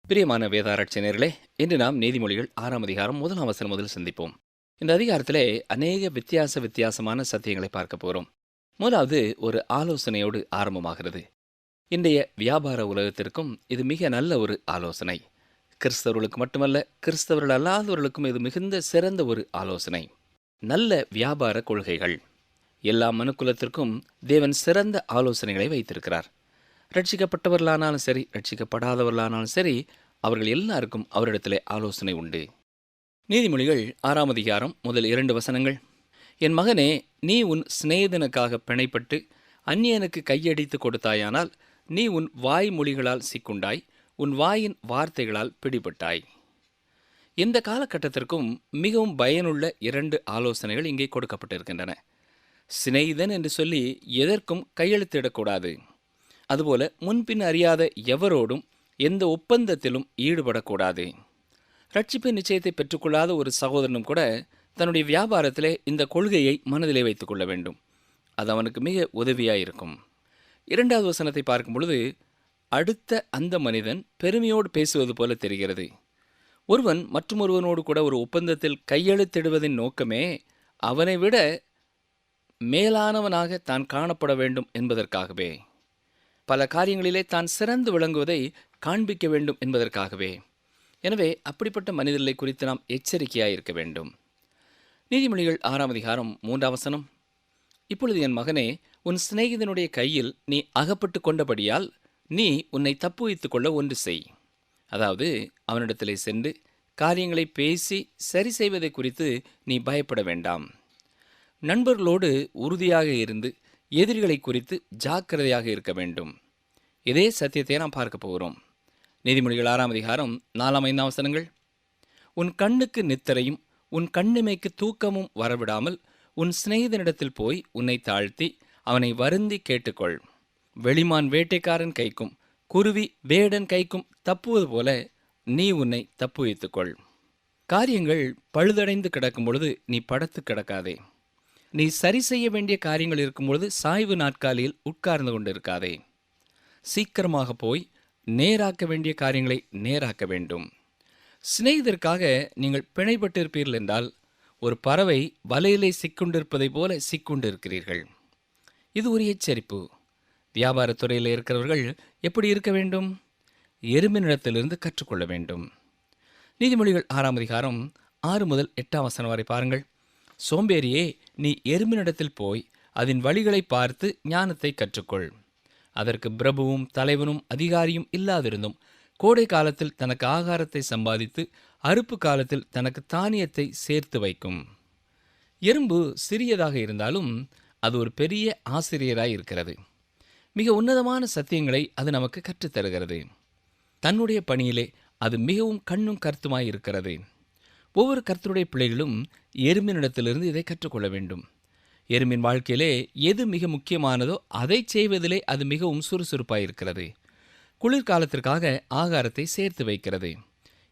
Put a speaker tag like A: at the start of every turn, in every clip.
A: பிரியமான வேதாராய்ச்சியர்களே, இன்று நாம் நீதிமொழிகள் 6ஆம் அதிகாரம் 1ஆம் வசனம் முதல் சிந்திப்போம். இந்த அதிகாரத்திலே அநேக வித்தியாசமான சத்தியங்களை பார்க்க போகிறோம். முதலாவது ஒரு ஆலோசனையோடு ஆரம்பமாகிறது. இன்றைய வியாபார உலகத்திற்கும் இது மிக நல்ல ஒரு ஆலோசனை. கிறிஸ்தவர்களுக்கு மட்டுமல்ல, கிறிஸ்தவர்கள் அல்லாதவர்களுக்கும் இது மிகுந்த சிறந்த ஒரு ஆலோசனை. நல்ல வியாபார கொள்கைகள். எல்லா மனுக்குலத்திற்கும் தேவன் சிறந்த ஆலோசனைகளை வைத்திருக்கிறார். ரட்சிக்கப்பட்டவர்களானாலும் சரி, ரட்சிக்கப்படாதவர்களானாலும் சரி, அவர்கள் எல்லாருக்கும் அவரிடத்திலே ஆலோசனை உண்டு. நீதிமொழிகள் 6ஆம் அதிகாரம் முதல் 2 வசனங்கள். என் மகனே, நீ உன் சிநேகிதனுக்காக பிணைப்பட்டு அந்நியனுக்கு கையடித்து கொடுத்தாயானால், நீ உன் வாய்மொழிகளால் சிக்குண்டாய், உன் வாயின் வார்த்தைகளால் பிடிபட்டாய். எந்த காலகட்டத்திற்கும் மிகவும் பயனுள்ள 2 ஆலோசனைகள் இங்கே கொடுக்கப்பட்டிருக்கின்றன. சிநேகிதன் என்று சொல்லி எதற்கும் கையெழுத்திடக்கூடாது. அதுபோல முன்பின் அறியாத எவரோடும் எந்த ஒப்பந்தத்திலும் ஈடுபடக்கூடாது. ரட்சிப்பு நிச்சயத்தை பெற்றுக்கொள்ளாத ஒரு சகோதரனும் கூட தன்னுடைய வியாபாரத்திலே இந்த கொள்கையை மனதிலே வைத்துக் கொள்ள வேண்டும். அது அவனுக்கு மிக உதவியாயிருக்கும். 2வது வசனத்தை பார்க்கும் பொழுது, அடுத்த அந்த மனிதன் பெருமையோடு பேசுவது போல தெரிகிறது. ஒருவன் மற்றொருவனோடு கூட ஒரு ஒப்பந்தத்தில் கையெழுத்திடுவதின் நோக்கமே அவனை விட மேலானவனாக தான் காணப்பட வேண்டும் என்பதற்காகவே, பல காரியங்களிலே தான் சிறந்து விளங்குவதை காண்பிக்க வேண்டும் என்பதற்காகவே. எனவே அப்படிப்பட்ட மனிதர்களை குறித்து நாம் எச்சரிக்கையாக இருக்க வேண்டும். நீதிமொழிகள் 6ஆம் அதிகாரம் 3ஆம் வசனம். இப்பொழுது என் மகனே, உன் சிநேகிதனுடைய கையில் நீ அகப்பட்டு கொண்டபடியால் நீ உன்னை தப்புவித்துக் கொள்ள ஒன்று செய். அதாவது, அவனிடத்திலே சென்று காரியங்களை பேசி சரி செய்வதை குறித்து நீ பயப்பட வேண்டாம். நண்பர்களோடு உறுதியாக இருந்து எதிரிகளை குறித்து ஜாக்கிரதையாக இருக்க வேண்டும். இதே சத்தியத்தை நாம் பார்க்க போகிறோம். நீதிமொழிகள் 6ஆம் அதிகாரம் 4-5 வசனங்கள். உன் கண்ணுக்கு நித்திரையும் உன் கண்ணிமைக்கு தூக்கமும் வரவிடாமல் உன் சிநேகிதனிடத்தில் போய் உன்னை தாழ்த்தி அவனை வருந்தி கேட்டுக்கொள். வெளிமான் வேட்டைக்காரன் கைக்கும் குருவி வேடன் கைக்கும் தப்புவது போல நீ உன்னை தப்புவித்துக்கொள். காரியங்கள் பழுதடைந்து கிடக்கும் பொழுது நீ படுத்து கிடக்காதே. நீ சரி செய்ய வேண்டிய காரியங்கள் இருக்கும் பொழுது சாய்வு நாட்காலியில் உட்கார்ந்து கொண்டிருக்காதே. சீக்கிரமாக போய் நேராக்க வேண்டிய காரியங்களை நேராக்க வேண்டும். சிநேகிதருக்காக நீங்கள் பிணைப்பட்டிருப்பீர்கள் என்றால், ஒரு பறவை வலையிலே சிக்கொண்டிருப்பதை போல சிக்கொண்டிருக்கிறீர்கள். இது ஒரு எச்சரிப்பு. வியாபாரத்துறையில் இருக்கிறவர்கள் எப்படி இருக்க வேண்டும்? எறும்பினிடத்திலிருந்து கற்றுக்கொள்ள வேண்டும். நீதிமொழிகள் 6ஆம் அதிகாரம் 6 முதல் 8ஆம் வசனம் வரை பாருங்கள். சோம்பேறியே, நீ எறும்பினிடத்தில் போய் அதன் வழிகளை பார்த்து ஞானத்தை கற்றுக்கொள். அதற்கு பிரபுவும் தலைவனும் அதிகாரியும் இல்லாதிருந்தும் கோடை காலத்தில் தனக்கு ஆகாரத்தை சம்பாதித்து அறுப்பு காலத்தில் தனக்கு தானியத்தை சேர்த்து வைக்கும். எறும்பு சிறியதாக இருந்தாலும் அது ஒரு பெரிய ஆசிரியராய் இருக்கிறது. மிக உன்னதமான சத்தியங்களை அது நமக்கு கற்றுத்தருகிறது. தன்னுடைய பணியிலே அது மிகவும் கண்ணும் கருத்துமாய் இருக்கிறது. ஒவ்வொரு கர்த்தருடைய பிள்ளைகளும் எறும்பினிடத்திலிருந்து இதை கற்றுக்கொள்ள வேண்டும். எறும்பின் வாழ்க்கையிலே எது மிக முக்கியமானதோ அதை செய்வதிலே அது மிகவும் சுறுசுறுப்பாய் இருக்கிறது. குளிர்காலத்திற்காக ஆகாரத்தை சேர்த்து வைக்கிறது.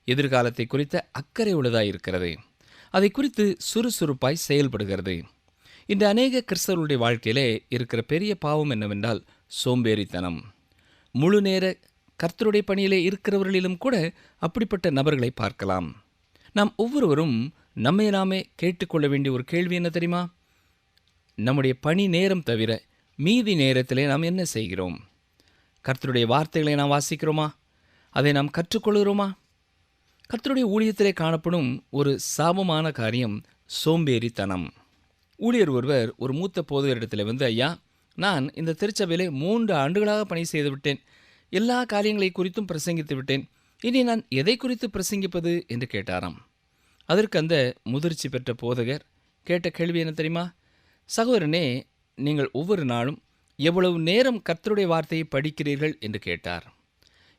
A: எதிர்காலத்தை குறித்த அக்கறை உள்ளதாய் இருக்கிறது. அதை குறித்து சுறுசுறுப்பாய் செயல்படுகிறது. இந்த அநேக கிறிஸ்தவர்களுடைய வாழ்க்கையிலே இருக்கிற பெரிய பாவம் என்னவென்றால் சோம்பேறித்தனம். முழு நேர கர்த்தருடைய பணியிலே இருக்கிறவர்களிலும் கூட அப்படிப்பட்ட நபர்களை பார்க்கலாம். நாம் ஒவ்வொருவரும் நம்மை நாமே கேட்டுக்கொள்ள வேண்டிய ஒரு கேள்வி என்ன தெரியுமா? நம்முடைய பணி நேரம் தவிர மீதி நேரத்திலே நாம் என்ன செய்கிறோம்? கர்த்தருடைய வார்த்தைகளை நாம் வாசிக்கிறோமா? அதை நாம் கற்றுக்கொள்கிறோமா? கர்த்தருடைய ஊழியத்திலே காணப்படும் ஒரு சாபமான காரியம் சோம்பேறித்தனம். ஊழியர் ஒருவர் ஒரு மூத்த போதகரிடத்தில் வந்து, ஐயா, நான் இந்த திருச்சபையிலே 3 ஆண்டுகளாக பணி செய்து விட்டேன். எல்லா காரியங்களை குறித்தும் பிரசங்கித்து விட்டேன். இனி நான் எதை குறித்து பிரசங்கிப்பது என்று கேட்டாராம். அதற்கு அந்த முதிர்ச்சி பெற்ற போதகர் கேட்ட கேள்வி என்ன தெரியுமா? சகோதரனே, நீங்கள் ஒவ்வொரு நாளும் எவ்வளவு நேரம் கர்த்தருடைய வார்த்தையை படிக்கிறீர்கள் என்று கேட்டார்.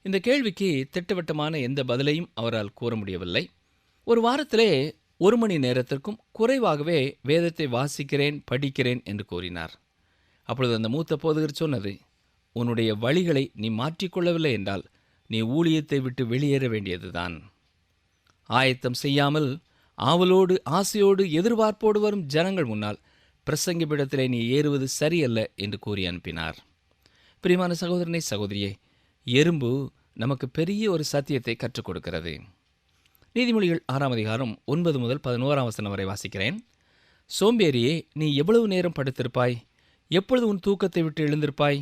A: இந்த கேள்விக்கு திட்டவட்டமான எந்த பதிலையும் அவரால் கூற முடியவில்லை. ஒரு வாரத்திலே 1 மணி நேரத்திற்கும் குறைவாகவே வேதத்தை வாசிக்கிறேன், படிக்கிறேன் என்று கூறினார். அப்பொழுது அந்த மூத்த போதகர் சொன்னது, உன்னுடைய வழிகளை நீ மாற்றிக்கொள்ளவில்லை என்றால் நீ ஊழியத்தை விட்டு வெளியேற வேண்டியதுதான். ஆயத்தம் செய்யாமல் ஆவலோடு ஆசையோடு எதிர்பார்ப்போடு வரும் ஜனங்கள் முன்னால் பிரசங்கிப்பிடத்திலே நீ ஏறுவது சரியல்ல என்று கூறி அனுப்பினார். பிரியமான சகோதரனை, சகோதரியே, எறும்பு நமக்கு பெரிய ஒரு சத்தியத்தை கற்றுக் கொடுக்கிறது. நீதிமொழிகள் 6ஆம் அதிகாரம் 9 முதல் 11ஆம் வசனம் வரை வாசிக்கிறேன். சோம்பேறியே, நீ எவ்வளவு நேரம் படுத்திருப்பாய்? எப்பொழுது உன் தூக்கத்தை விட்டு எழுந்திருப்பாய்?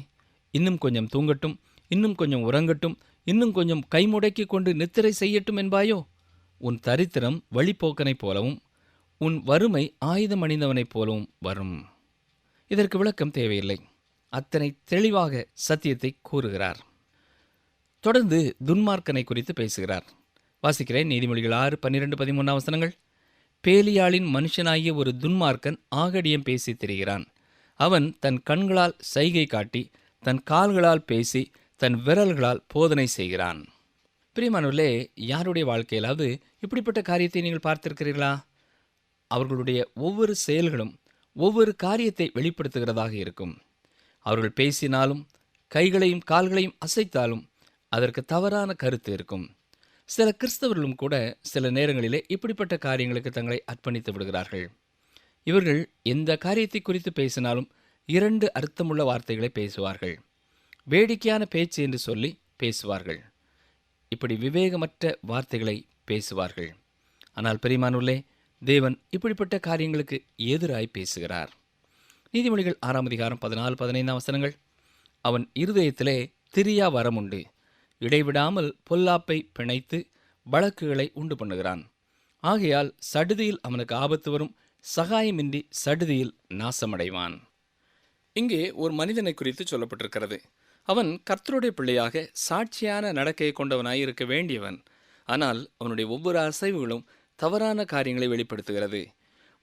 A: இன்னும் கொஞ்சம் தூங்கட்டும், இன்னும் கொஞ்சம் உறங்கட்டும், இன்னும் கொஞ்சம் கைமுடக்கிக் கொண்டு நித்திரை செய்யட்டும் என்பாயோ? உன் தரித்திரம் வழிப்போக்கனைப் போலவும் உன் வறுமை ஆயுதம் அணிந்தவனைப் போலவும் வரும். இதற்கு விளக்கம் தேவையில்லை. அத்தனை தெளிவாக சத்தியத்தை கூறுகிறார். தொடர்ந்து துன்மார்க்கனை குறித்து பேசுகிறார். வாசிக்கிறேன். நீதிமொழிகள் 6, 12, 13 வசனங்கள். பேலியாளின் மனுஷனாகிய ஒரு துன்மார்க்கன் ஆகடியம் பேசி திரிகிறான். அவன் தன் கண்களால் சைகை காட்டி, தன் கால்களால் பேசி, தன் விரல்களால் போதனை செய்கிறான். பிரியமானவர்களே, யாருடைய வாழ்க்கையிலாவது இப்படிப்பட்ட காரியத்தை நீங்கள் பார்த்திருக்கிறீர்களா? அவர்களுடைய ஒவ்வொரு செயல்களும் ஒவ்வொரு காரியத்தை வெளிப்படுத்துகிறதாக இருக்கும். அவர்கள் பேசினாலும் கைகளையும் கால்களையும் அசைத்தாலும் அதற்கு தவறான கருத்து இருக்கும். சில கிறிஸ்தவர்களும் கூட சில நேரங்களிலே இப்படிப்பட்ட காரியங்களுக்கு தங்களை அர்ப்பணித்து விடுகிறார்கள். இவர்கள் எந்த காரியத்தை குறித்து பேசினாலும் 2 அர்த்தமுள்ள வார்த்தைகளை பேசுவார்கள். வேடிக்கையான பேச்சு என்று சொல்லி பேசுவார்கள். இப்படி விவேகமற்ற வார்த்தைகளை பேசுவார்கள். ஆனால் பிரியமானவர்களே, தேவன் இப்படிப்பட்ட காரியங்களுக்கு எதிராய் பேசுகிறார். நீதிமொழிகள் 6ஆம் அதிகாரம் 14, 15 வசனங்கள். அவன் இருதயத்திலே திரியா வரமுண்டு, இடைவிடாமல் பொல்லாப்பை பிணைத்து வழக்குகளை உண்டு பண்ணுகிறான். ஆகையால் சடுதியில் அவனுக்கு ஆபத்து வரும், சகாயமின்றி சடுதியில் நாசமடைவான். இங்கே ஒரு மனிதனை குறித்து சொல்லப்பட்டிருக்கிறது. அவன் கர்த்தருடைய பிள்ளையாக சாட்சியான நடக்கையை கொண்டவனாய் இருக்க வேண்டியவன். ஆனால் அவனுடைய ஒவ்வொரு அசைவுகளும் தவறான காரியங்களை வெளிப்படுத்துகிறது.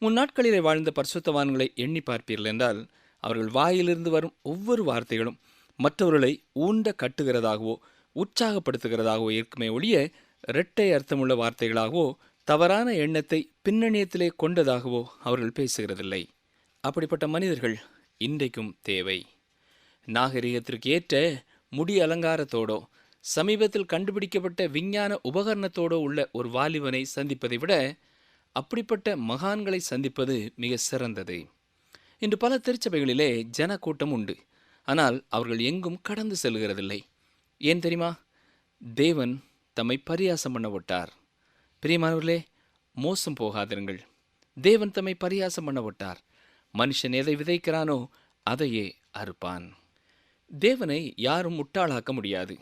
A: முன்னாட்களிலே வாழ்ந்த பரிசுத்தவான்களை எண்ணி பார்ப்பீர்கள் என்றால், அவர்கள் வாயிலிருந்து வரும் ஒவ்வொரு வார்த்தைகளும் மற்றவர்களை ஊண்ட கட்டுகிறதாகவோ உற்சாகப்படுத்துகிறதாகவோ இருக்குமே ஒழிய இரட்டை அர்த்தமுள்ள வார்த்தைகளாகவோ தவறான எண்ணத்தை பின்னணியத்திலே கொண்டதாகவோ அவர்கள் பேசுகிறதில்லை. அப்படிப்பட்ட மனிதர்கள் இன்றைக்கும் தேவை. நாகரிகத்திற்கு ஏற்ற முடி அலங்காரத்தோடோ சமீபத்தில் கண்டுபிடிக்கப்பட்ட விஞ்ஞான உபகரணத்தோடு உள்ள ஒரு வாலிபனை சந்திப்பதை விட அப்படிப்பட்ட மகான்களை சந்திப்பது மிக சிறந்தது. இன்று பல திருச்சபைகளிலே ஜன கூட்டம் உண்டு. ஆனால் அவர்கள் எங்கும் கடந்து செல்கிறதில்லை. ஏன் தெரியுமா? தேவன் தம்மை பரியாசம் பண்ண விட்டார். பிரியமானவர்களே, மோசம் போகாதிருங்கள். தேவன் தம்மை பரியாசம் பண்ண விட்டார். மனுஷன் எதை விதைக்கிறானோ அதையே அறுப்பான். தேவனை யாரும் முட்டாளாக்க முடியாது.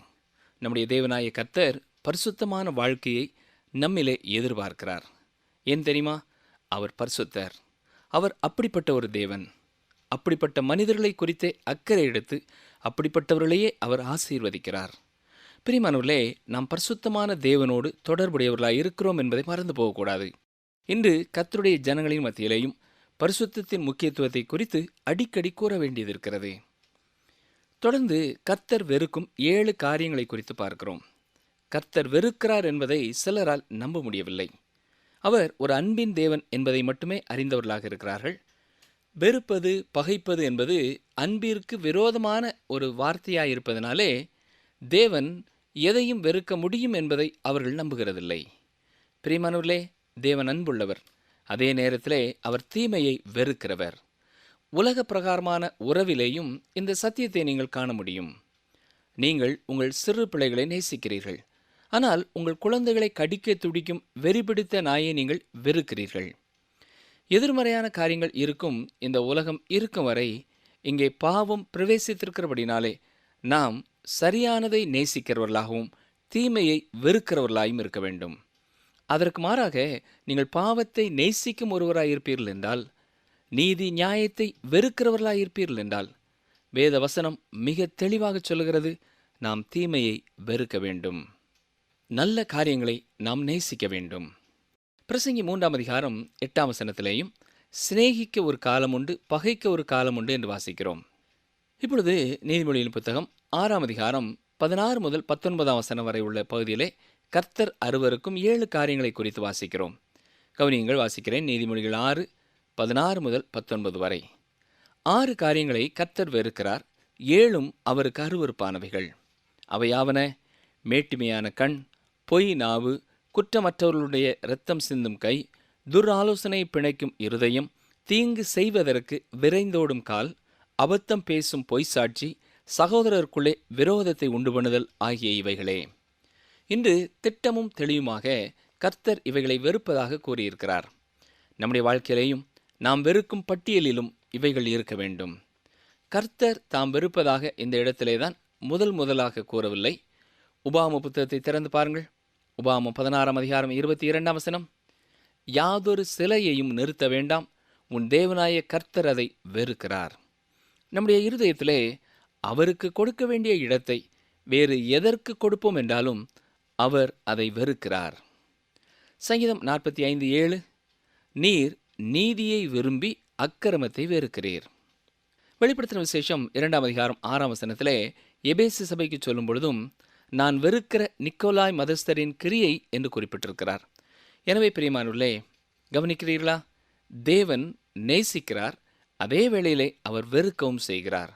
A: நம்முடைய தேவனாய கர்த்தர் பரிசுத்தமான வாழ்க்கையை நம்மிலே எதிர்பார்க்கிறார். ஏன் தெரியுமா? அவர் பரிசுத்தர். அவர் அப்படிப்பட்ட ஒரு தேவன். அப்படிப்பட்ட மனிதர்களை குறித்தே அக்கறை எடுத்து அப்படிப்பட்டவர்களையே அவர் ஆசீர்வதிக்கிறார். பிரியமானவர்களே, நாம் பரிசுத்தமான தேவனோடு தொடர்புடையவர்களாய் இருக்கிறோம் என்பதை மறந்து போகக்கூடாது. இன்று கர்த்தருடைய ஜனங்களின் மத்தியிலேயும் பரிசுத்தத்தின் முக்கியத்துவத்தை குறித்து அடிக்கடி கூற வேண்டியது இருக்கிறது. தொடர்ந்து கர்த்தர் வெறுக்கும் 7 காரியங்களை குறித்து பார்க்கிறோம். கர்த்தர் வெறுக்கிறார் என்பதை சிலரால் நம்ப முடியவில்லை. அவர் ஒரு அன்பின் தேவன் என்பதை மட்டுமே அறிந்தவர்களாக இருக்கிறார்கள். வெறுப்பது, பகைப்பது என்பது அன்பிற்கு விரோதமான ஒரு வார்த்தையாயிருப்பதனாலே தேவன் எதையும் வெறுக்க முடியும் என்பதை அவர்கள் நம்புகிறதில்லை. பிரியமானவர்களே, தேவன் அன்புள்ளவர். அதே நேரத்திலே அவர் தீமையை வெறுக்கிறவர். உலக பிரகாரமான உறவிலேயும் இந்த சத்தியத்தை நீங்கள் காண முடியும். நீங்கள் உங்கள் சிறு பிள்ளைகளை நேசிக்கிறீர்கள். ஆனால் உங்கள் குழந்தைகளை கடிக்க துடிக்கும் வெறிபிடித்த நாயை நீங்கள் வெறுக்கிறீர்கள். எதிர்மறையான காரியங்கள் இருக்கும் இந்த உலகம் இருக்கும் வரை இங்கே பாவம் பிரவேசித்திருக்கிறபடினாலே நாம் சரியானதை நேசிக்கிறவர்களாகவும் தீமையை வெறுக்கிறவர்களாயும் இருக்க வேண்டும். அதற்கு மாறாக நீங்கள் பாவத்தை நேசிக்கும் ஒருவராயிருப்பீர்கள் என்றால், நீதி நியாயத்தை வெறுக்கிறவர்களாயிருப்பீர்கள் என்றால், வேத வசனம் மிக தெளிவாக சொல்லுகிறது, நாம் தீமையை வெறுக்க வேண்டும். நல்ல காரியங்களை நாம் நேசிக்க வேண்டும். பிரசங்கி 3ஆம் அதிகாரம் 8ஆம் வசனத்திலேயும் சிநேகிக்க ஒரு காலம் உண்டு, பகைக்க ஒரு காலம் உண்டு என்று வாசிக்கிறோம். இப்பொழுது நீதிமொழியின் புத்தகம் 6ஆம் அதிகாரம் 16 முதல் 19ஆம் வசனம் வரை உள்ள பகுதியிலே கர்த்தர் அருவருக்கும் 7 காரியங்களை குறித்து வாசிக்கிறோம். கவனியங்கள், வாசிக்கிறேன். நீதிமொழிகள் 6, 16 முதல் 19 வரை. 6 காரியங்களை கர்த்தர் வெறுக்கிறார், 7 அவருக்கு அருவருப்பானவைகள். அவையாவன: மேட்டிமையான கண், பொய் நாவு, குற்றமற்றவர்களுடைய இரத்தம் சிந்தும் கை, துராலோசனை பிணைக்கும் இருதயம், தீங்கு செய்வதற்கு விரைந்தோடும் கால், அபத்தம் பேசும் பொய் சாட்சி, சகோதரருக்குள்ளே விரோதத்தை உண்டு பண்ணுதல் ஆகிய இவைகளே. இன்று திட்டமும் தெளிவுமாக கர்த்தர் இவைகளை வெறுப்பதாக கூறியிருக்கிறார். நம்முடைய வாழ்க்கையிலேயும் நாம் வெறுக்கும் பட்டியலிலும் இவைகள் இருக்க வேண்டும். கர்த்தர் தாம் வெறுப்பதாக இந்த இடத்திலே தான் முதலாக கூறவில்லை. உபாகம புத்தகத்தை திறந்து பாருங்கள். உபாகமம் 16:22 யாதொரு சிலையையும் நிறுத்த வேண்டாம், உன் தேவனாய கர்த்தர் அதை வெறுக்கிறார். நம்முடைய இருதயத்திலே அவருக்கு கொடுக்க வேண்டிய இடத்தை வேறு எதற்கு கொடுப்போம் என்றாலும் அவர் அதை வெறுக்கிறார். சங்கீதம் 45:7 நீர் நீதியை விரும்பி அக்கிரமத்தை வெறுக்கிறீர். வெளிப்படுத்தின விசேஷம் 2:6 எபேசு சபைக்கு சொல்லும் பொழுதும் நான் வெறுக்கிற நிக்கோலாய் மதஸ்தரின் கிரியை என்று குறிப்பிட்டிருக்கிறார். எனவே பிரியமானவர்களே, கவனிக்கிறீர்களா? தேவன் நேசிக்கிறார், அதே வேளையிலே அவர் வெறுக்கவும் செய்கிறார்.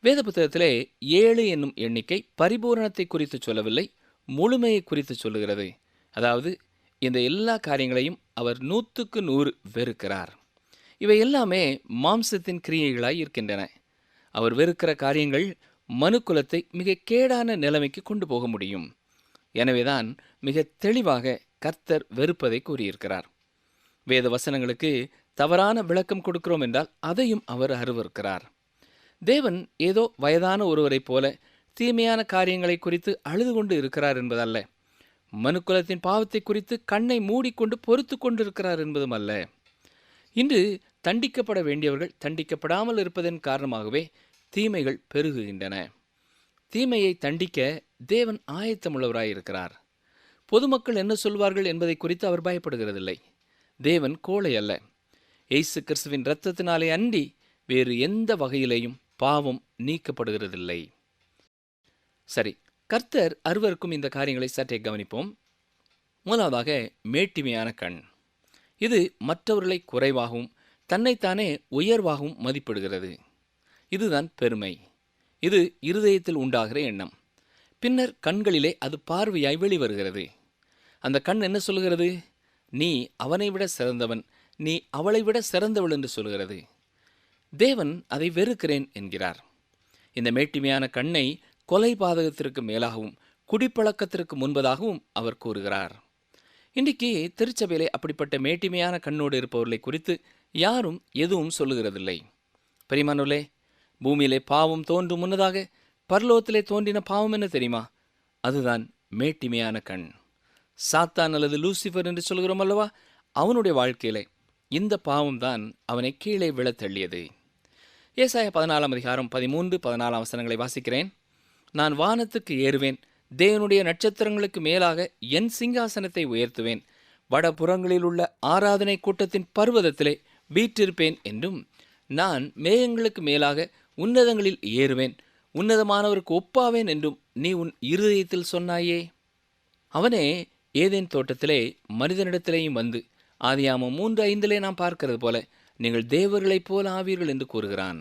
A: வேத புத்தகத்திலே 7 என்னும் எண்ணிக்கை பரிபூரணத்தை குறித்து சொல்லவில்லை, முழுமையை குறித்து சொல்லுகிறது. அதாவது இந்த எல்லா காரியங்களையும் அவர் 100க்கு 100 வெறுக்கிறார். இவை எல்லாமே மாம்சத்தின் கிரியைகளாய் இருக்கின்றன. அவர் வெறுக்கிற காரியங்கள் மனுக்குலத்தை மிக கேடான நிலைமைக்கு கொண்டு போக முடியும். எனவேதான் மிக தெளிவாக கர்த்தர் வெறுப்பதை கூறியிருக்கிறார். வேத வசனங்களுக்கு தவறான விளக்கம் கொடுக்கிறோம் என்றால் அதையும் அவர் அருவருக்கிறார். தேவன் ஏதோ வயதான ஒருவரைப் போல தீமையான காரியங்களை குறித்து அழுது கொண்டு இருக்கிறார் என்பதல்ல. மனுக்குலத்தின் பாவத்தை குறித்து கண்ணை மூடிக்கொண்டு பொறுத்து கொண்டிருக்கிறார் என்பதும் அல்ல. இன்று தண்டிக்கப்பட வேண்டியவர்கள் தண்டிக்கப்படாமல் இருப்பதன் காரணமாகவே தீமைகள் பெருகுகின்றன. தீமையை தண்டிக்க தேவன் ஆயத்தமுள்ளவராயிருக்கிறார். பொதுமக்கள் என்ன சொல்வார்கள் என்பதை குறித்து அவர் பயப்படுகிறதில்லை. தேவன் கோழை அல்ல. இயேசு கிறிஸ்துவின் இரத்தத்தினாலே அன்றி வேறு எந்த வகையிலேயும் பாவம் நீக்கப்படுகிறதில்லை. சரி, கர்த்தர் அருவருக்கும் இந்த காரியங்களை சற்றே கவனிப்போம். முதலாவதாக மேட்டிமையான கண். இது மற்றவர்களை குறைவாகவும் தன்னைத்தானே உயர்வாகவும் மதிப்பிடுகிறது. இதுதான் பெருமை. இது இருதயத்தில் உண்டாகிற எண்ணம். பின்னர் கண்களிலே அது பார்வையாய் வெளிவருகிறது. அந்த கண் என்ன சொல்கிறது? நீ அவனை விட சிறந்தவன், நீ அவளை விட சிறந்தவள் என்று சொல்கிறது. தேவன் அதை வெறுக்கிறேன் என்கிறார். இந்த மேட்டிமையான கண்ணை கொலை பாதகத்திற்கு மேலாகவும் குடிப்பழக்கத்திற்கு முன்பதாகவும் அவர் கூறுகிறார். இன்றைக்கு திருச்சபையிலே அப்படிப்பட்ட மேட்டிமையான கண்ணோடு இருப்பவர்களை குறித்து யாரும் எதுவும் சொல்லுகிறதில்லை. பிரியமானவர்களே, பூமியிலே பாவம் தோன்றும் முன்னதாக பரலோகத்திலே தோன்றின பாவம் என்ன தெரியுமா? அதுதான் மேட்டிமையான கண். சாத்தான் அல்லது லூசிஃபர் என்று சொல்கிறோம் அல்லவா? அவனுடைய வாழ்க்கையிலே இந்த பாவம் தான் அவனை கீழே விழத் தள்ளியது. ஏசாயா 14:13-14 வாசிக்கிறேன். நான் வானத்துக்கு ஏறுவேன், தேவனுடைய நட்சத்திரங்களுக்கு மேலாக என் சிங்காசனத்தை உயர்த்துவேன், வடபுறங்களில் உள்ள ஆராதனை கூட்டத்தின் பர்வதத்திலே வீற்றிருப்பேன் என்றும், நான் மேகங்களுக்கு மேலாக உன்னதங்களில் ஏறுவேன், உன்னதமானவருக்கு ஒப்பாவேன் என்றும் நீ உன் இருதயத்தில் சொன்னாயே. அவனே ஏதேன் தோட்டத்திலே மனிதனிடத்திலேயும் வந்து ஆதியாகமம் 3:5 நாம் பார்க்கிறது போல நீங்கள் தேவர்களைப் போல ஆவீர்கள் என்று கூறுகிறான்.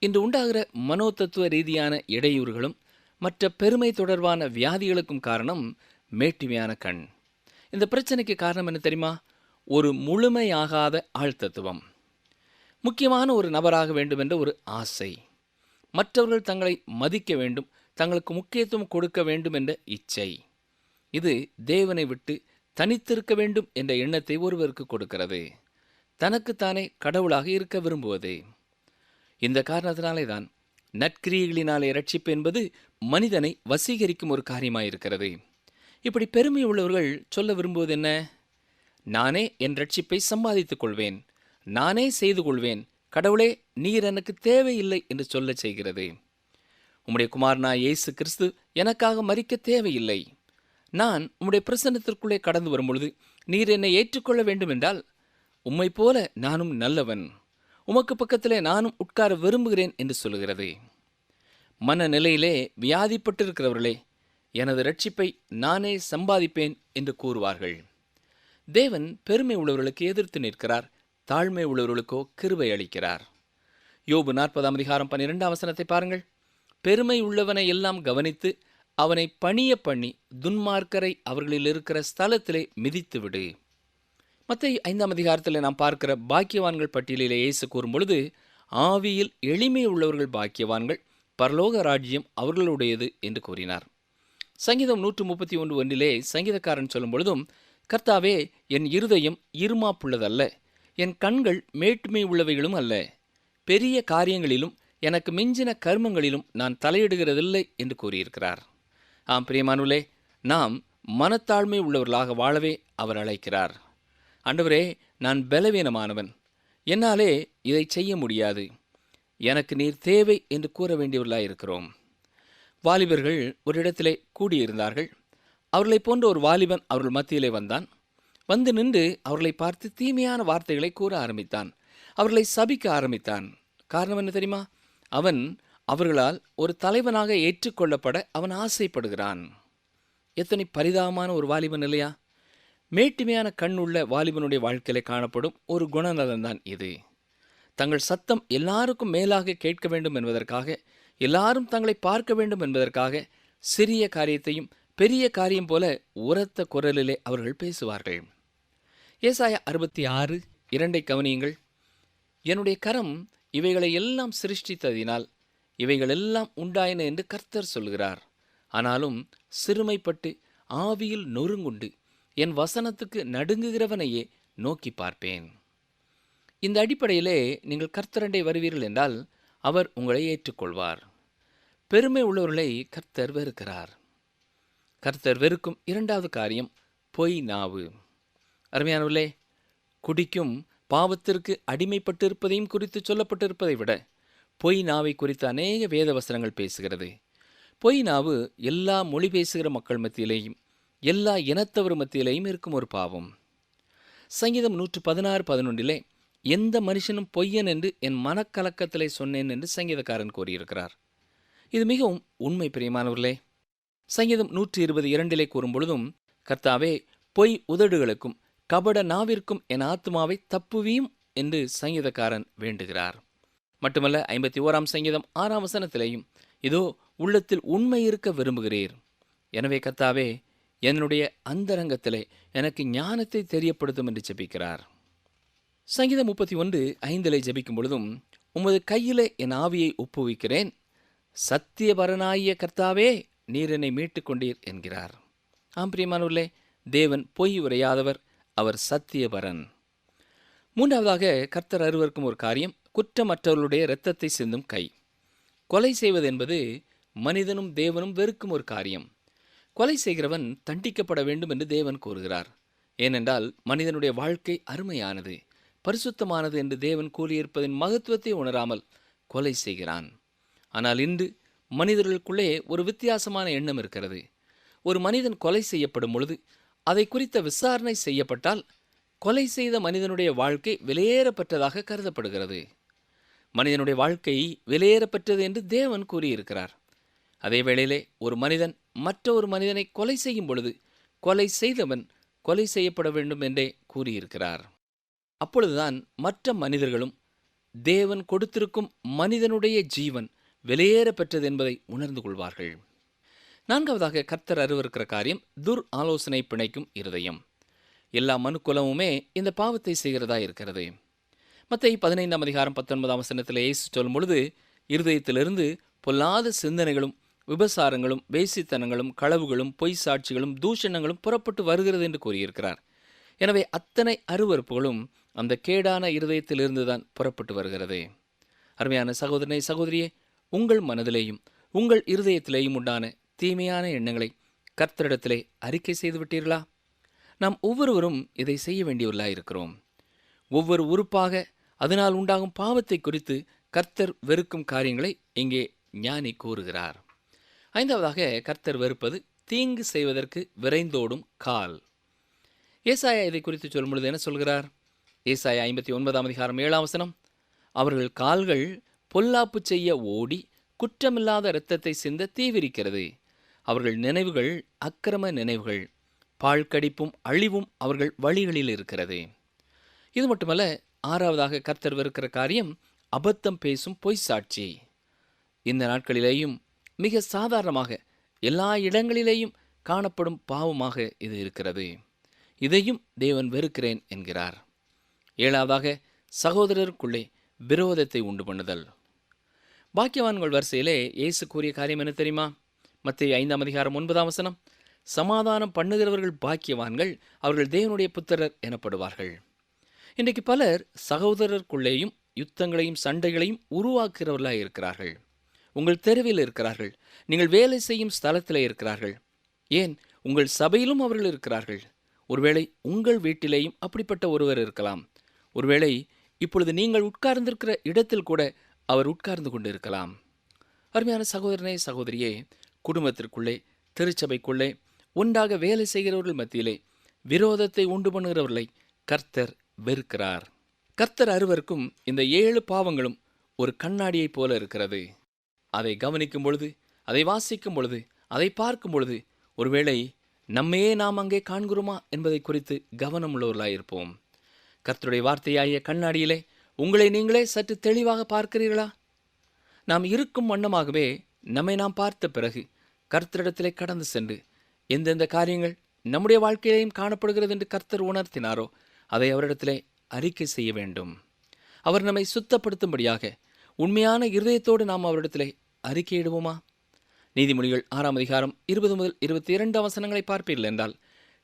A: இன்று உண்டாகிற மனோதத்துவ ரீதியான இடையூறுகளும் மற்ற பெருமை தொடர்பான வியாதிகளுக்கும் காரணம் மேட்டிமையான கண். இந்த பிரச்சனைக்கு காரணம் என்ன தெரியுமா? ஒரு முழுமையாகாத ஆழ்தத்துவம். முக்கியமான ஒரு நபராக வேண்டும் என்ற ஒரு ஆசை, மற்றவர்கள் தங்களை மதிக்க வேண்டும், தங்களுக்கு முக்கியத்துவம் கொடுக்க வேண்டும் என்ற இச்சை, இது தேவனை விட்டு தனித்திருக்க வேண்டும் என்ற எண்ணத்தை ஒருவருக்கு கொடுக்கிறது. தனக்குத்தானே கடவுளாக இருக்க விரும்புவது. இந்த காரணத்தினாலே தான் நற்கிரியைகளினாலே ரட்சிப்பு என்பது மனிதனை வசீகரிக்கும் ஒரு காரியமாயிருக்கிறது. இப்படி பெருமை உள்ளவர்கள் சொல்ல விரும்புவது என்ன? நானே என் ரட்சிப்பை சம்பாதித்துக் கொள்வேன், நானே செய்து கொள்வேன், கடவுளே நீர் எனக்கு தேவையில்லை என்று சொல்ல செய்கிறது. உம்முடைய குமாரனாய் இயேசு கிறிஸ்து எனக்காக மரிக்க தேவையில்லை. நான் உம்முடைய பிரசன்னத்திற்குள்ளே கடந்து வரும்பொழுது நீர் என்னை ஏற்றுக்கொள்ள வேண்டும் என்றால் உம்மை போல நானும் நல்லவன், உமக்கு பக்கத்திலே நானும் உட்கார விரும்புகிறேன் என்று சொல்லுகிறது. மனநிலையிலே வியாதிப்பட்டிருக்கிறவர்களே, எனது ரட்சிப்பை நானே சம்பாதிப்பேன் என்று கூறுவார்கள். தேவன் பெருமை உள்ளவர்களுக்கு எதிர்த்து நிற்கிறார், தாழ்மை உள்ளவர்களுக்கோ கிருபை அளிக்கிறார். யோபு 40:12 பாருங்கள். பெருமை உள்ளவனை எல்லாம் கவனித்து அவனை பணிய பண்ணி துன்மார்க்கரை அவர்களில் இருக்கிற ஸ்தலத்திலே மிதித்து விடு. மத்தேயு 5 நாம் பார்க்கிற பாக்கியவான்கள் பட்டியலிலே இயேசு கூறும் பொழுது, ஆவியில் எளிமை உள்ளவர்கள் பாக்கியவான்கள், பரலோக ராஜ்யம் அவர்களுடையது என்று கூறினார். சங்கீதம் 131:1 சங்கீதக்காரன் சொல்லும் பொழுதும், கர்த்தாவே, என் இருதயம் இருமாப்புள்ளதல்ல, என் கண்கள் மேட்டுமை உள்ளவைகளும் அல்ல, பெரிய காரியங்களிலும் எனக்கு மிஞ்சின கர்மங்களிலும் நான் தலையிடுகிறதில்லை என்று கூறியிருக்கிறார். ஆம் பிரியமானுலே, நாம் மனத்தாழ்மை உள்ளவர்களாக வாழவே அவர் அழைக்கிறார். ஆண்டவரே, நான் பலவீனமானவன், என்னாலே இதை செய்ய முடியாது, எனக்கு நீர் தேவை என்று கூற வேண்டியவர்களாயிருக்கிறோம். வாலிபர்கள் ஒரு இடத்திலே கூடியிருந்தார்கள். அவர்களைப் போன்ற ஒரு வாலிபன் அவர்கள் மத்தியிலே வந்தான். வந்து நின்று அவர்களை பார்த்து தீமையான வார்த்தைகளை கூற ஆரம்பித்தான். அவர்களை சபிக்க ஆரம்பித்தான். காரணம் என்ன தெரியுமா? அவன் அவர்களால் ஒரு தலைவனாக ஏற்றுக்கொள்ளப்பட அவன் ஆசைப்படுகிறான். எத்தனை பரிதாபமான ஒரு வாலிபன் இல்லையா? மேட்டுமையான கண் உள்ள வாலிபனுடைய வாழ்க்கையிலே காணப்படும் ஒரு குணநலன்தான் இது. தங்கள் சத்தம் எல்லாருக்கும் மேலாக கேட்க வேண்டும் என்பதற்காக, எல்லாரும் தங்களை பார்க்க வேண்டும் என்பதற்காக, சிறிய காரியத்தையும் பெரிய காரியம் போல உரத்த குரலிலே அவர்கள் பேசுவார்கள். ஏசாயா 66:2 கவனியுங்கள். என்னுடைய கரம் இவைகளை எல்லாம் சிருஷ்டித்ததினால் இவைகளெல்லாம் உண்டாயின என்று கர்த்தர் சொல்கிறார். ஆனாலும் சிறுமைப்பட்டு ஆவியில் நொறுங்குண்டு என் வசனத்துக்கு நடுங்குகிறவனையே நோக்கி பார்ப்பேன். இந்த அடிப்படையிலே நீங்கள் கர்த்தரண்டை வருவீர்கள் என்றால் அவர் உங்களை ஏற்றுக்கொள்வார். பெருமை உள்ளவர்களை கர்த்தர் வெறுக்கிறார். கர்த்தர் வெறுக்கும் இரண்டாவது காரியம் பொய் நாவு. அருமையானவர்களே, குடிக்கும் பாவத்திற்கு அடிமைப்பட்டிருப்பதையும் குறித்து சொல்லப்பட்டிருப்பதை விட பொய் நாவை குறித்து அநேக வேத வசனங்கள் பேசுகிறது. பொய் நாவு எல்லா மொழி பேசுகிற மக்கள் மத்தியிலேயும் எல்லா இனத்தவர் மத்தியிலேயும் இருக்கும் ஒரு பாவம். சங்கீதம் 116:11 எந்த மனுஷனும் பொய்யன் என்று என் மனக்கலக்கத்திலே சொன்னேன் என்று சங்கீதக்காரன் கூறியிருக்கிறார். இது மிகவும் உண்மை பிரியமானவர்களே. சங்கீதம் 122 கூறும் பொழுதும், கர்த்தாவே, பொய் உதடுகளுக்கும் கபட நாவிற்கும் என் ஆத்துமாவை தப்புவியும் என்று சங்கீதக்காரன் வேண்டுகிறார். மட்டுமல்ல, 51 சங்கீதம் 6 வசனத்திலேயும், இதோ உள்ளத்தில் உண்மை இருக்க விரும்புகிறீர், எனவே கர்த்தாவே, என்னுடைய அந்தரங்கத்திலே எனக்கு ஞானத்தை தெரியப்படுத்தும் என்று ஜெபிக்கிறார். சங்கீதம் 31:5 ஜெபிக்கும் பொழுதும், உமது கையிலே என் ஆவியை ஒப்புவிக்கிறேன், சத்தியபரனாகிய கர்த்தாவே, நீர் என்னை மீட்டுக் கொண்டீர் என்கிறார். ஆம் பிரியமானவர்களே, தேவன் பொய் உரையாதவர், அவர் சத்தியபரன். மூன்றாவதாக கர்த்தர் அருவருக்கும் ஒரு காரியம் குற்றமற்றவர்களுடைய இரத்தத்தை சிந்தும் கை. கொலை செய்வது என்பது மனிதனும் தேவனும் வெறுக்கும் ஒரு காரியம். கொலை செய்கிறவன் தண்டிக்கப்பட வேண்டும் என்று தேவன் கூறுகிறார். ஏனென்றால் மனிதனுடைய வாழ்க்கை அருமையானது, பரிசுத்தமானது என்று தேவன் கூறியிருப்பதின் மகத்துவத்தை உணராமல் கொலை செய்கிறான். ஆனால் இன்று மனிதர்களுக்குள்ளே ஒரு வித்தியாசமான எண்ணம் இருக்கிறது. ஒரு மனிதன் கொலை செய்யப்படும் பொழுது அதை குறித்த விசாரணை செய்யப்பட்டால் கொலை செய்த மனிதனுடைய வாழ்க்கை விலையேறப்பட்டதாக கருதப்படுகிறது. மனிதனுடைய வாழ்க்கை விலையேறப்பட்டது என்று தேவன் கூறியிருக்கிறார். அதே வேளையிலே ஒரு மனிதன் மற்ற ஒரு மனிதனை கொலை செய்யும் பொழுது கொலை செய்தவன் கொலை செய்யப்பட வேண்டும் என்றே கூறியிருக்கிறார். அப்பொழுதுதான் மற்ற மனிதர்களும் தேவன் கொடுத்திருக்கும் மனிதனுடைய ஜீவன் விலையேறப்பெற்றது என்பதை உணர்ந்து கொள்வார்கள். நான்காவதாக கர்த்தர் அருவருக்கிற காரியம் துர் ஆலோசனை பிணைக்கும் இருதயம். எல்லா மனுக்குலமுமே இந்த பாவத்தை செய்கிறதா இருக்கிறது. மத்தேயு 15:19 இயேசு சொல்லும் பொழுது, இருதயத்திலிருந்து பொல்லாத சிந்தனைகளும் விபசாரங்களும் வேசித்தனங்களும் களவுகளும் பொய் சாட்சிகளும் தூஷணங்களும் புறப்பட்டு வருகிறது என்று கூறியிருக்கிறார். எனவே அத்தனை அருவருப்புகளும் அந்த கேடான இருதயத்திலிருந்துதான் புறப்பட்டு வருகிறது. அருமையான சகோதரனை சகோதரியே, உங்கள் மனதிலேயும் உங்கள் இருதயத்திலேயும் உண்டான தீமையான எண்ணங்களை கர்த்தரிடத்திலே அறிக்கை செய்து விட்டீர்களா? நாம் ஒவ்வொருவரும் இதை செய்ய வேண்டியவர்களாயிருக்கிறோம். ஒவ்வொரு உறுப்பாக அதனால் உண்டாகும் பாவத்தை குறித்து கர்த்தர் வெறுக்கும் காரியங்களை இங்கே ஞானி கூறுகிறார். ஐந்தாவதாக கர்த்தர் வெறுப்பது தீங்கு செய்வதற்கு விரைந்தோடும் கால். ஏசாயா இதை குறித்து சொல்லும் பொழுது என்ன சொல்கிறார்? ஏசாயா 59:7 அவர்கள் கால்கள் பொல்லாப்பு செய்ய ஓடி குற்றமில்லாத இரத்தத்தை சிந்த தீவிரிக்கிறது. அவர்கள் நினைவுகள் அக்கிரம நினைவுகள், பாழ்கடிப்பும் அழிவும் அவர்கள் வழிகளில் இருக்கிறது. இது மட்டுமல்ல, ஆறாவதாக கர்த்தர் வெறுக்கிற காரியம் அபத்தம் பேசும் பொய் சாட்சி. இந்த நாட்களிலேயும் மிக சாதாரணமாக எல்லா இடங்களிலேயும் காணப்படும் பாவமாக இது இருக்கிறது. இதையும் தேவன் வெறுக்கிறேன் என்கிறார். ஏழாவதாக சகோதரருக்குள்ளே விரோதத்தை உண்டு பண்ணுதல். பாக்கியவான்கள் வரிசையிலே இயேசு கூறிய காரியம் என்ன தெரியுமா? மத்தேயு 5:9 சமாதானம் பண்ணுகிறவர்கள் பாக்கியவான்கள், அவர்கள் தேவனுடைய புத்திரர் எனப்படுவார்கள். இன்றைக்கு பலர் சகோதரருக்குள்ளேயும் யுத்தங்களையும் சண்டைகளையும் உருவாக்குகிறவர்களாக இருக்கிறார்கள். உங்கள் தெருவில் இருக்கிறார்கள், நீங்கள் வேலை செய்யும் ஸ்தலத்தில் இருக்கிறார்கள், ஏன் உங்கள் சபையிலும் அவர்கள் இருக்கிறார்கள். ஒருவேளை உங்கள் வீட்டிலேயும் அப்படிப்பட்ட ஒருவர் இருக்கலாம். ஒருவேளை இப்பொழுது நீங்கள் உட்கார்ந்திருக்கிற இடத்தில் கூட அவர் உட்கார்ந்து கொண்டு இருக்கலாம். அருமையான சகோதரனே, சகோதரியே, குடும்பத்திற்குள்ளே, திருச்சபைக்குள்ளே ஒன்றாக வேலை செய்கிறவர்கள் மத்தியிலே விரோதத்தை உண்டு பண்ணுகிறவர்களை கர்த்தர் வெறுக்கிறார். கர்த்தர் அருவருக்கும் இந்த 7 பாவங்களும் ஒரு கண்ணாடியைப் போல இருக்கிறது. அதை கவனிக்கும் பொழுது, அதை வாசிக்கும் பொழுது, அதை பார்க்கும் பொழுது ஒருவேளை நம்மையே நாம் அங்கே காண்கிறோமா என்பதை குறித்து கவனம் உள்ளவர்களாயிருப்போம். கர்த்தருடைய வார்த்தையாகிய கண்ணாடியிலே உங்களை நீங்களே சற்று தெளிவாக பார்க்கிறீர்களா? நாம் இருக்கும் வண்ணமாகவே நம்மை நாம் பார்த்த பிறகு கர்த்தரிடத்திலே கடந்து சென்று எந்தெந்த காரியங்கள் நம்முடைய வாழ்க்கையிலேயும் காணப்படுகிறது என்று கர்த்தர் உணர்த்தினாரோ அதை அவரிடத்திலே அறிக்கை செய்ய வேண்டும். அவர் நம்மை சுத்தப்படுத்தும்படியாக உண்மையான இருதயத்தோடு நாம் அவரிடத்திலே அறிக்கையிடுவோமா? நீதிமொழிகள் 6:20-22 பார்ப்பீர்கள் என்றால்,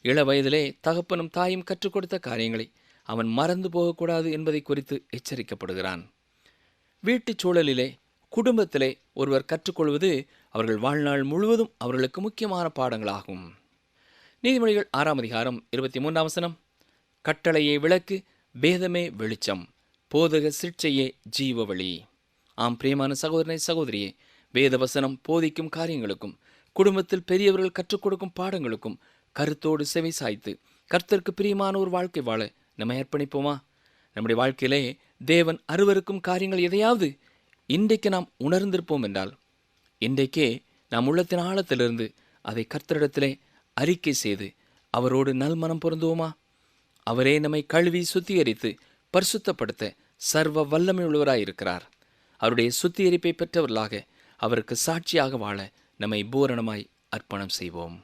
A: இள வயதிலே தகப்பனும் தாயும் கற்றுக் கொடுத்த காரியங்களை அவன் மறந்து போகக்கூடாது என்பதை குறித்து எச்சரிக்கப்படுகிறான். வீட்டுச் சூழலிலே, குடும்பத்திலே ஒருவர் கற்றுக்கொள்வது அவர்கள் வாழ்நாள் முழுவதும் அவர்களுக்கு முக்கியமான பாடங்களாகும். நீதிமொழிகள் 6:23 கட்டளையை விளக்கு, வேதமே வெளிச்சம், போதக சிற்சையே ஜீவவழி. ஆம் பிரியமான சகோதரனை, சகோதரியே, வேதவசனம் போதிக்கும் காரியங்களுக்கும் குடும்பத்தில் பெரியவர்கள் கற்றுக் கொடுக்கும் பாடங்களுக்கும் கருத்தோடு செவி சாய்த்து கர்த்தருக்கு பிரியமான ஒரு வாழ்க்கை வாழ நம்மை அர்ப்பணிப்போமா? நம்முடைய வாழ்க்கையிலே தேவன் அருவருக்கும் காரியங்கள் எதையாவது இன்றைக்கு நாம் உணர்ந்திருப்போம் என்றால், இன்றைக்கே நாம் உள்ளத்தின் ஆழத்திலிருந்து அதை கர்த்தரிடத்திலே அறிக்கை செய்து அவரோடு நல்மனம் பொருந்துவோமா? அவரே நம்மை கழுவி சுத்திகரித்து பரிசுத்தப்படுத்த சர்வ வல்லமை உள்ளவராயிருக்கிறார். அவருடைய சுத்திகரிப்பை பெற்றவர்களாக அவருக்கு சாட்சியாக வாழ நம்மை பூரணமாய் அர்ப்பணம் செய்வோம்.